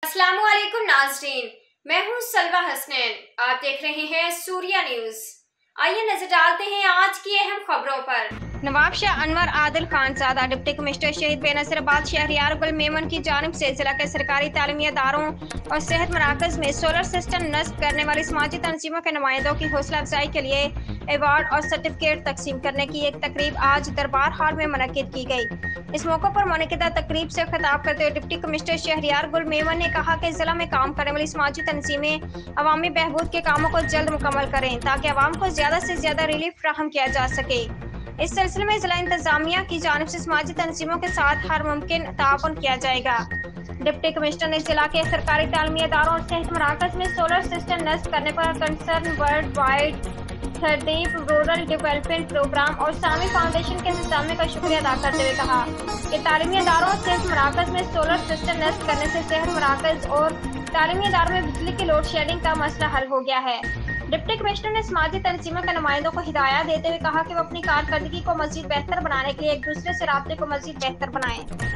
अस्सलाम वालेकुम नाज़रीन, मैं हूँ सलवा हसनैन। आप देख रहे हैं सूर्या न्यूज़। आइए नजर डालते हैं आज की अहम खबरों पर। नवाब शाह अनवर आदिल खानजादा डिप्टी कमिश्नर शहीद बेनज़ीराबाद शहरियार गुल मेमन की जानिब से जिला के सरकारी तालीमी इदारों और सेहत मराकज में सोलर सिस्टम नस्ब करने वाली समाजी तंजीमों के नुमाइंदों की हौसला अफजाई के लिए अवार्ड और सर्टिफिकेट तकसीम करने की एक तकरीब आज दरबार हॉल में मुनक्किद की गई। इस मौके पर मुनक्किदा तकरीब से खिताब करते हुए डिप्टी कमिश्नर शहरियार गुल मेमन ने कहा कि जिला में काम करने वाली समाजी तंजीमें अवामी बहबूद के कामों को जल्द मुकम्मल करें ताकि अवाम को ज्यादा से ज्यादा रिलीफ फराहम किया जा सके। इस सिलसिले में जिला इंतजामिया की जानिब से समाजी तंजीमों के साथ हर मुमकिन ताउन किया जाएगा। डिप्टी कमिश्नर ने जिला के सरकारी तालीमी इदारों और सेहत मराकज में सोलर सिस्टम नस्ब करने पर concern worldwide Thardeep rural development programme और सामी फाउंडेशन के इंतजामिया का शुक्रिया अदा करते हुए कहा कि तालीमी इदारों और सेहत मराकज में सोलर सिस्टम नस्ब करने से सेहत मराकज और तालीमी इदारों में बिजली की लोड शेडिंग का मसला हल हो गया है। डिप्टी कमिश्नर ने समाजी तंजीमों के नुमाइंदों को हिदायत देते हुए कहा कि वो अपनी कारकर्दगी को मजीद बेहतर बनाने के लिए एक दूसरे से राब्ते को मजीद बेहतर बनाएं।